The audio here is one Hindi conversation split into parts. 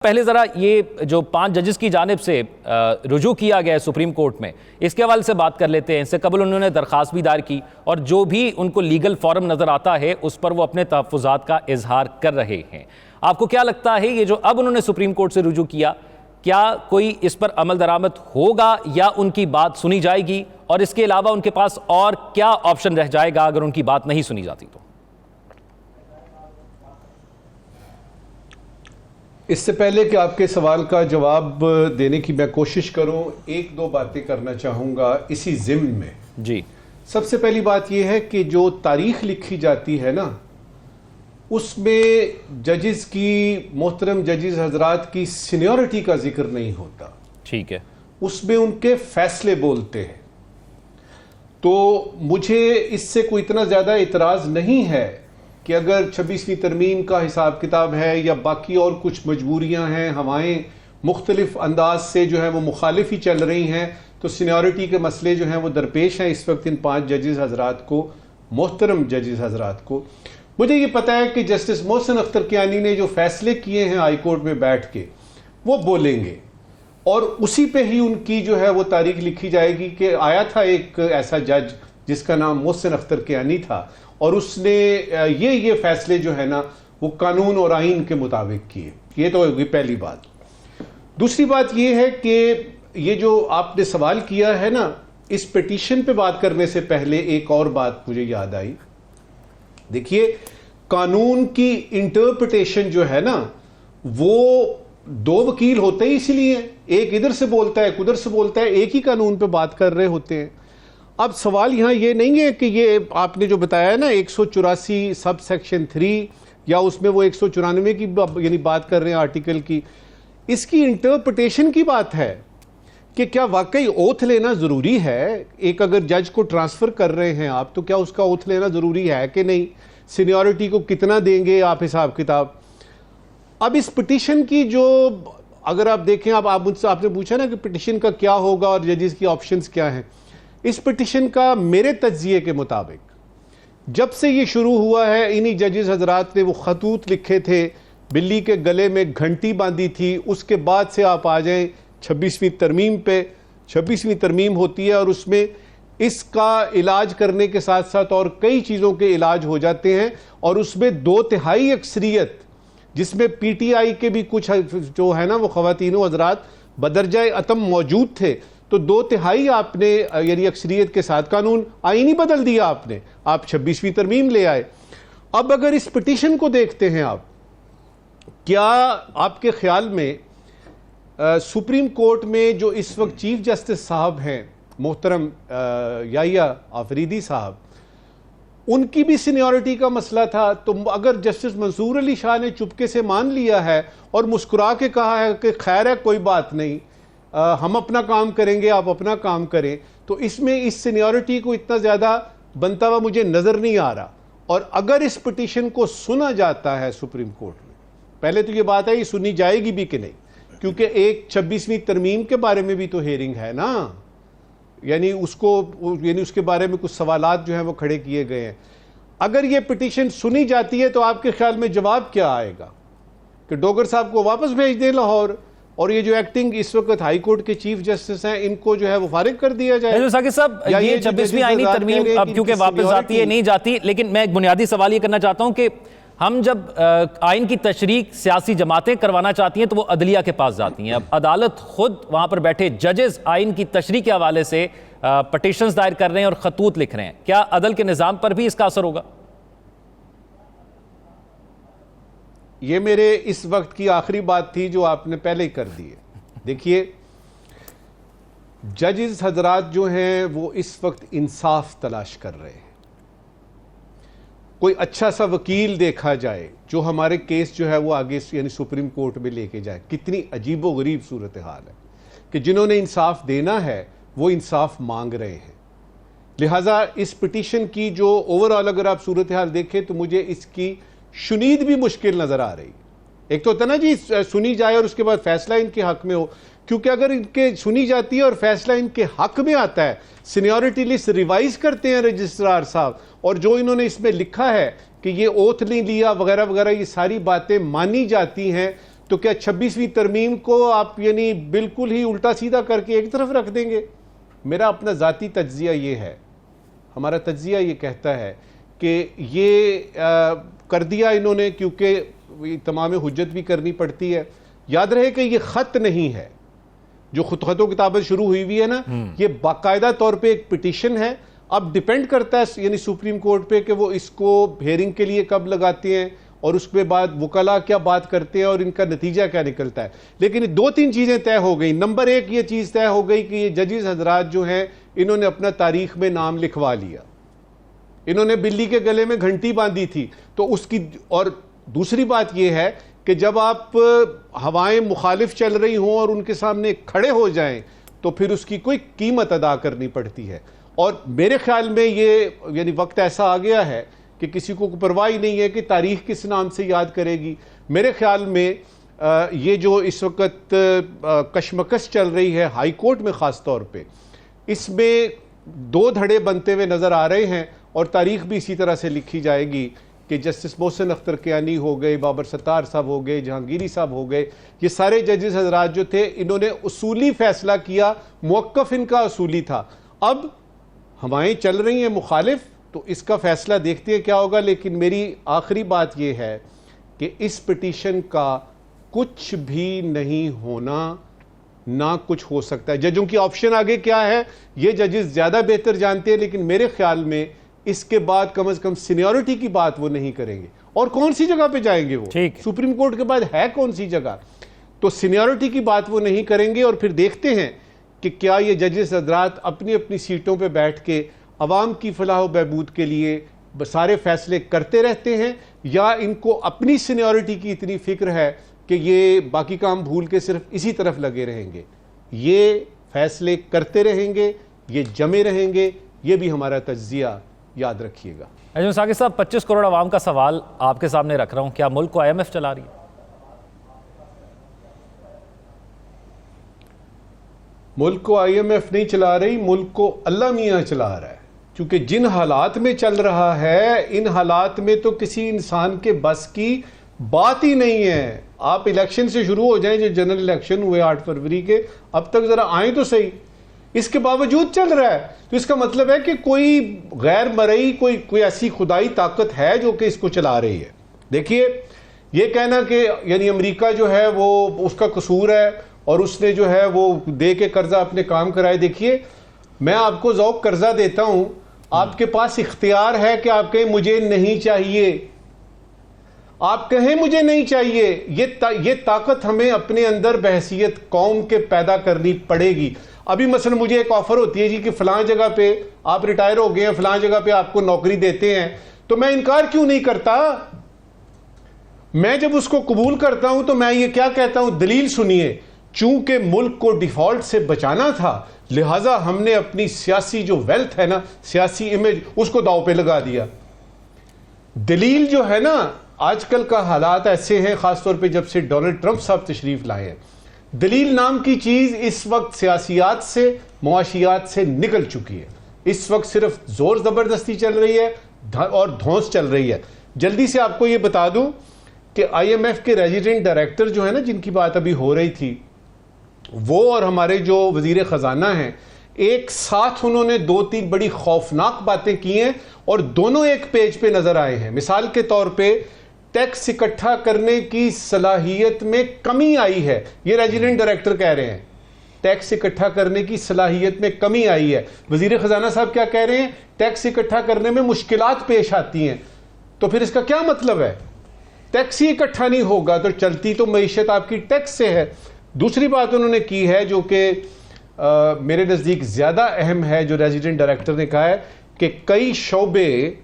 पहले ज़रा ये जो 5 जजेस की जानिब से रुजू किया गया है सुप्रीम कोर्ट में, इसके हवाले से बात कर लेते हैं। इससे कबल उन्होंने दरख्वास्त भी दायर की और जो भी उनको लीगल फॉरम नज़र आता है उस पर वो अपने तहफ़्फ़ुज़ात का इजहार कर रहे हैं। आपको क्या लगता है ये जो अब उन्होंने सुप्रीम कोर्ट से रुजू किया, क्या कोई इस पर अमल दरामद होगा या उनकी बात सुनी जाएगी, और इसके अलावा उनके पास और क्या ऑप्शन रह जाएगा अगर उनकी बात नहीं सुनी जाती तो? इससे पहले कि आपके सवाल का जवाब देने की मैं कोशिश करूं, एक दो बातें करना चाहूँगा इसी ज़िम्न में। जी, सबसे पहली बात यह है कि जो तारीख लिखी जाती है ना, उसमें जजेस की, मोहतरम जजेस हजरात की सीनियरिटी का जिक्र नहीं होता। ठीक है, उसमें उनके फैसले बोलते हैं। तो मुझे इससे कोई इतना ज़्यादा इतराज़ नहीं है कि अगर 26वीं तरमीम का हिसाब किताब है या बाकी और कुछ मजबूरियां हैं, हवाएं मुख्तलिफ अंदाज से जो है वो मुखालिफ ही चल रही हैं, तो सीनियरिटी के मसले जो हैं वो दरपेश हैं इस वक्त इन 5 जजेस हजरात को, मोहतरम जजेस हजरात को। मुझे ये पता है कि जस्टिस मोहसिन अख्तर कियानी ने जो फैसले किए हैं हाई कोर्ट में बैठ के, वो बोलेंगे और उसी पे ही उनकी जो है वो तारीख लिखी जाएगी कि आया था एक ऐसा जज जिसका नाम मोहसिन अख्तर कियानी था और उसने ये फैसले जो है ना वो कानून और आइन के मुताबिक किए। ये तो होगी पहली बात। दूसरी बात ये है कि ये जो आपने सवाल किया है ना, इस पिटीशन पे बात करने से पहले एक और बात मुझे याद आई। देखिए, कानून की इंटरप्रिटेशन जो है ना, वो दो वकील होते ही इसलिए, एक इधर से बोलता है एक उधर से बोलता है, एक ही कानून पे बात कर रहे होते हैं। अब सवाल यहाँ ये नहीं है कि ये आपने जो बताया है ना 184 सब सेक्शन 3 या उसमें वो 194 की यानी बात कर रहे हैं आर्टिकल की, इसकी इंटरप्रिटेशन की बात है कि क्या वाकई ओथ लेना ज़रूरी है। एक अगर जज को ट्रांसफ़र कर रहे हैं आप, तो क्या उसका ओथ लेना ज़रूरी है कि नहीं, सीनियरिटी को कितना देंगे आप हिसाब किताब। अब इस पिटीशन की जो अगर आप देखें, आप मुझसे आपने पूछा ना कि पिटीशन का क्या होगा और जजेस की ऑप्शंस क्या हैं। इस पिटीशन का मेरे तज्जिए के मुताबिक जब से ये शुरू हुआ है, इन्हीं जजेस हजरात ने वो खतूत लिखे थे, बिल्ली के गले में घंटी बांधी थी, उसके बाद से आप आ जाएं 26वीं तरमीम पे। 26वीं तरमीम होती है और उसमें इसका इलाज करने के साथ साथ और कई चीज़ों के इलाज हो जाते हैं, और उसमें 2/3 अक्सरियत, जिसमें PTI के भी कुछ जो है ना वो ख़वातीनो हजरात बदरजाए अतम मौजूद थे, तो 2/3 आपने यानी अक्सरियत के साथ कानून आईन ही बदल दिया आपने, आप 26वीं तरमीम ले आए। अब अगर इस पिटीशन को देखते हैं आप, क्या आपके ख्याल में सुप्रीम कोर्ट में जो इस वक्त चीफ जस्टिस साहब हैं मोहतरम याहिया आफरीदी साहब, उनकी भी सीनियरिटी का मसला था? तो अगर जस्टिस मंसूर अली शाह ने चुपके से मान लिया है और मुस्कुरा के कहा है कि खैर है कोई बात नहीं, हम अपना काम करेंगे आप अपना काम करें, तो इसमें इस सीनियरिटी को इतना ज़्यादा बनता हुआ मुझे नज़र नहीं आ रहा। और अगर इस पिटीशन को सुना जाता है सुप्रीम कोर्ट में, पहले तो ये बात है ये सुनी जाएगी भी कि नहीं, क्योंकि एक 26वीं तरमीम के बारे में भी तो हेयरिंग है ना, यानी उसके बारे में कुछ सवालात जो हैं वो खड़े किए गए हैं। अगर ये पिटीशन सुनी जाती है तो आपके ख्याल में जवाब क्या आएगा कि डोगर साहब को वापस भेज दें लाहौर, और ये जो एक्टिंग इस वक्त हाई कोर्ट के चीफ जस्टिस हैं इनको जो है वो फारिग कर दिया जाए? साहब, ये 26वीं आईनी तरमीम अब क्योंकि वापस जाती है नहीं जाती, लेकिन मैं एक बुनियादी सवाल ये करना चाहता हूं कि हम जब आइन की तशरीह सियासी जमातें करवाना चाहती हैं तो वो अदलिया के पास जाती हैं। अब अदालत खुद वहां पर बैठे जजेस आइन की तशरीह के हवाले से पटिशंस दायर कर रहे हैं और खतूत लिख रहे हैं, क्या अदल के निज़ाम पर भी इसका असर होगा? ये मेरे इस वक्त की आखिरी बात थी जो आपने पहले ही कर दी है। देखिए, जजेस हजरात जो हैं वो इस वक्त इंसाफ तलाश कर रहे हैं। कोई अच्छा सा वकील देखा जाए जो हमारे केस जो है वो आगे यानी सुप्रीम कोर्ट में लेके जाए। कितनी अजीबो गरीब सूरत हाल है कि जिन्होंने इंसाफ देना है वो इंसाफ मांग रहे हैं। लिहाजा इस पिटीशन की जो ओवरऑल अगर आप सूरत हाल देखें तो मुझे इसकी शुनीद भी मुश्किल नजर आ रही। एक तो होता ना जी सुनी जाए और उसके बाद फैसला इनके हक में हो, क्योंकि अगर इनके सुनी जाती है और फैसला इनके हक में आता है, सीनियरिटी लिस्ट रिवाइज करते हैं रजिस्ट्रार साहब, और जो इन्होंने इसमें लिखा है कि ये ओथ नहीं लिया वगैरह वगैरह, ये सारी बातें मानी जाती हैं, तो क्या 26वीं तरमीम को आप यानी बिल्कुल ही उल्टा सीधा करके एक तरफ रख देंगे? मेरा अपना ज़ाती तज्जिया ये है, हमारा तज्जिया ये कहता है कि ये कर दिया इन्होंने क्योंकि तमाम हुज्जत भी करनी पड़ती है। याद रहे कि ये ख़त नहीं है, जो खुतखतों किताबत शुरू हुई है ना, ये बाकायदा तौर पे एक पिटीशन है। अब डिपेंड करता है यानी सुप्रीम कोर्ट पे कि वो इसको हेयरिंग के लिए कब लगाते हैं और उसके बाद वकला क्या बात करते हैं और इनका नतीजा क्या निकलता है। लेकिन 2-3 चीज़ें तय हो गई। नंबर 1 ये चीज़ तय हो गई कि ये जजेस हजरात जो हैं इन्होंने अपना तारीख में नाम लिखवा लिया, इन्होंने बिल्ली के गले में घंटी बांधी थी तो उसकी। और दूसरी बात यह है कि जब आप हवाएं मुखालिफ चल रही हों और उनके सामने खड़े हो जाएं तो फिर उसकी कोई कीमत अदा करनी पड़ती है। और मेरे ख्याल में ये यानी वक्त ऐसा आ गया है कि किसी को परवाह ही नहीं है कि तारीख किस नाम से याद करेगी। मेरे ख्याल में ये जो इस वक्त कशमकश चल रही है हाई कोर्ट में ख़ास तौर पे, इसमें 2 धड़े बनते हुए नज़र आ रहे हैं और तारीख भी इसी तरह से लिखी जाएगी कि जस्टिस मोहसिन अख्तर कियानी हो गए, बाबर सत्तार साहब हो गए, जहांगीरी साहब हो गए, ये सारे जजेस हजरात जो थे इन्होंने उसूली फैसला किया, मुवक्कफ इनका उसूली था। अब हवाएं चल रही हैं मुखालिफ, तो इसका फैसला देखते हैं क्या होगा। लेकिन मेरी आखिरी बात यह है कि इस पिटीशन का कुछ भी नहीं होना, ना कुछ हो सकता है। जजों की ऑप्शन आगे क्या है ये जजेस ज्यादा बेहतर जानते हैं, लेकिन मेरे ख्याल में इसके बाद कम से कम सीनियरिटी की बात वो नहीं करेंगे। और कौन सी जगह पे जाएंगे वो? सुप्रीम कोर्ट के बाद है कौन सी जगह? तो सीनियरिटी की बात वो नहीं करेंगे। और फिर देखते हैं कि क्या ये जजेस हजरात अपनी अपनी सीटों पे बैठ के अवाम की फलाह बहबूद के लिए सारे फैसले करते रहते हैं, या इनको अपनी सीनियरिटी की इतनी फिक्र है कि ये बाकी काम भूल के सिर्फ इसी तरफ लगे रहेंगे। ये फैसले करते रहेंगे, ये जमे रहेंगे। ये भी हमारा तज्जिया याद रखिएगा। अजम साकिब साहब, 25 करोड़ आवाम का सवाल आपके सामने रख रहा हूं, क्या मुल्क को IMF चला रही है? मुल्क को IMF नहीं चला रही, मुल्क को अल्लाह मियाँ चला रहा है। क्योंकि जिन हालात में चल रहा है, इन हालात में तो किसी इंसान के बस की बात ही नहीं है। आप इलेक्शन से शुरू हो जाएं, जो जनरल इलेक्शन हुए 8 फरवरी के, अब तक जरा आए तो सही, इसके बावजूद चल रहा है। तो इसका मतलब है कि कोई गैर मरई, कोई ऐसी खुदाई ताकत है जो कि इसको चला रही है। देखिए, ये कहना कि यानी अमेरिका जो है वो उसका कसूर है और उसने जो है वो दे के कर्जा अपने काम कराए। देखिए, मैं आपको ज़ौक़ कर्जा देता हूं, आपके पास इख्तियार है कि आप कहें मुझे नहीं चाहिए, आप कहें मुझे नहीं चाहिए। ये ताकत हमें अपने अंदर बहसियत कौम के पैदा करनी पड़ेगी। अभी मसलन मुझे एक ऑफर होती है जी कि फलां जगह पे आप रिटायर हो गए हैं, फलां जगह पे आपको नौकरी देते हैं, तो मैं इनकार क्यों नहीं करता? मैं जब उसको कबूल करता हूं तो मैं ये क्या कहता हूं, दलील सुनिए, चूंकि मुल्क को डिफॉल्ट से बचाना था, लिहाजा हमने अपनी सियासी जो वेल्थ है ना, सियासी इमेज, उसको दांव पे लगा दिया। दलील जो है ना, आजकल का हालात ऐसे हैं, खासतौर पे जब से डोनाल्ड ट्रंप साहब तशरीफ लाए हैं, दलील नाम की चीज इस वक्त सियासियात से, मुआशियात से निकल चुकी है। इस वक्त सिर्फ जोर जबरदस्ती चल रही है और धौंस चल रही है। जल्दी से आपको ये बता दूं कि IMF के रेजिडेंट डायरेक्टर जो है ना, जिनकी बात अभी हो रही थी, वो और हमारे जो वजीर खजाना हैं, एक साथ उन्होंने 2-3 बड़ी खौफनाक बातें की हैं और दोनों एक पेज पे नजर आए हैं। मिसाल के तौर पे टैक्स इकट्ठा करने की सलाहियत में कमी आई है, ये रेजिडेंट डायरेक्टर कह रहे हैं। टैक्स इकट्ठा करने की सलाहियत में कमी आई है। वजीर खजाना साहब क्या कह रहे हैं? टैक्स इकट्ठा करने में मुश्किलात पेश आती हैं। तो फिर इसका क्या मतलब है? टैक्स ही इकट्ठा नहीं होगा तो चलती तो मईशत आपकी टैक्स से है। दूसरी बात उन्होंने की है जो कि मेरे नज़दीक ज़्यादा अहम है, जो रेजिडेंट डायरेक्टर ने कहा है कि कई शोबे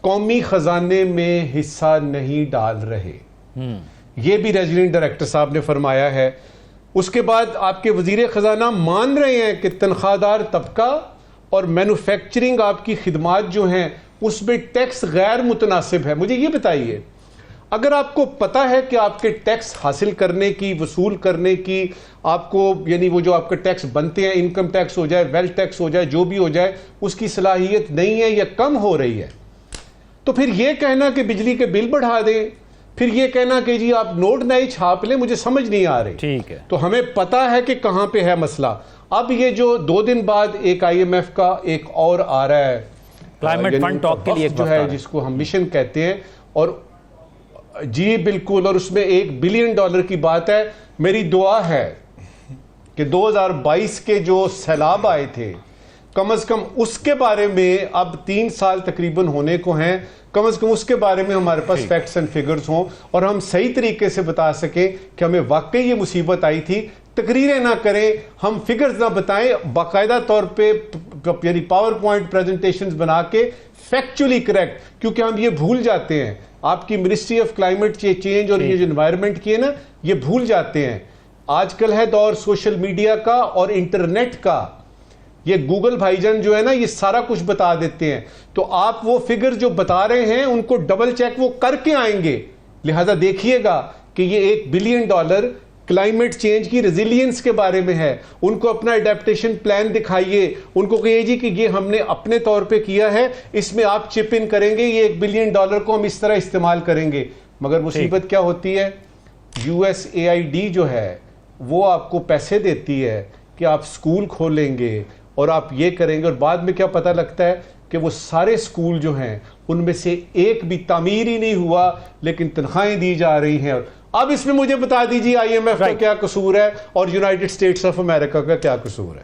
कौमी खजाने में हिस्सा नहीं डाल रहे। ये भी रेजिडेंट डायरेक्टर साहब ने फरमाया है। उसके बाद आपके वजीर खजाना मान रहे हैं कि तनख्वाहदार तबका और मैन्युफैक्चरिंग आपकी खिदमात जो हैं उसमें टैक्स गैर मुतनासिब है। मुझे ये बताइए, अगर आपको पता है कि आपके टैक्स हासिल करने की, वसूल करने की, आपको यानी वो जो आपके टैक्स बनते हैं, इनकम टैक्स हो जाए, वेल्थ टैक्स हो जाए, जो भी हो जाए, उसकी सलाहियत नहीं है या कम हो रही है, तो फिर यह कहना कि बिजली के बिल बढ़ा दें, फिर ये कहना कि जी आप नोट नए छाप लें, मुझे समझ नहीं आ रही। ठीक है, तो हमें पता है कि कहां पे है मसला। अब ये जो 2 दिन बाद एक IMF का एक और आ रहा है, क्लाइमेट फंड टॉक के लिए जो है जिसको हम मिशन कहते हैं, और जी बिल्कुल, और उसमें $1 बिलियन की बात है। मेरी दुआ है कि 2022 के जो सैलाब आए थे, कम से कम उसके बारे में, अब 3 साल तकरीबन होने को हैं, कम से कम उसके बारे में हमारे पास फैक्ट्स एंड फिगर्स हों और हम सही तरीके से बता सकें कि हमें वाकई ये मुसीबत आई थी। तकरीरें ना करें, हम फिगर्स ना बताएं, बाकायदा तौर पे यानी पावर पॉइंट प्रेजेंटेशंस बना के फैक्चुअली करेक्ट, क्योंकि हम ये भूल जाते हैं। आपकी मिनिस्ट्री ऑफ क्लाइमेट चेंज और ये जो एनवायरनमेंट की है ना, ये भूल जाते हैं। आजकल है दौर सोशल मीडिया का और इंटरनेट का। ये गूगल भाईजान जो है ना, ये सारा कुछ बता देते हैं। तो आप वो फिगर जो बता रहे हैं उनको डबल चेक वो करके आएंगे। लिहाजा देखिएगा कि ये $1 बिलियन क्लाइमेट चेंज की रेजिलियंस के बारे में है। उनको अपना एडेप्टेशन प्लान दिखाइए, उनको कहिए जी कि ये हमने अपने तौर पे किया है, इसमें आप चिप इन करेंगे, ये $1 बिलियन को हम इस तरह इस्तेमाल करेंगे। मगर मुसीबत क्या होती है, USAID जो है वो आपको पैसे देती है कि आप स्कूल खोलेंगे और आप ये करेंगे, और बाद में क्या पता लगता है कि वो सारे स्कूल जो हैं उनमें से एक भी तामीर ही नहीं हुआ, लेकिन तनख्वाहें दी जा रही हैं। अब इसमें मुझे बता दीजिए IMF का क्या कसूर है और यूनाइटेड स्टेट्स ऑफ अमेरिका का क्या कसूर है।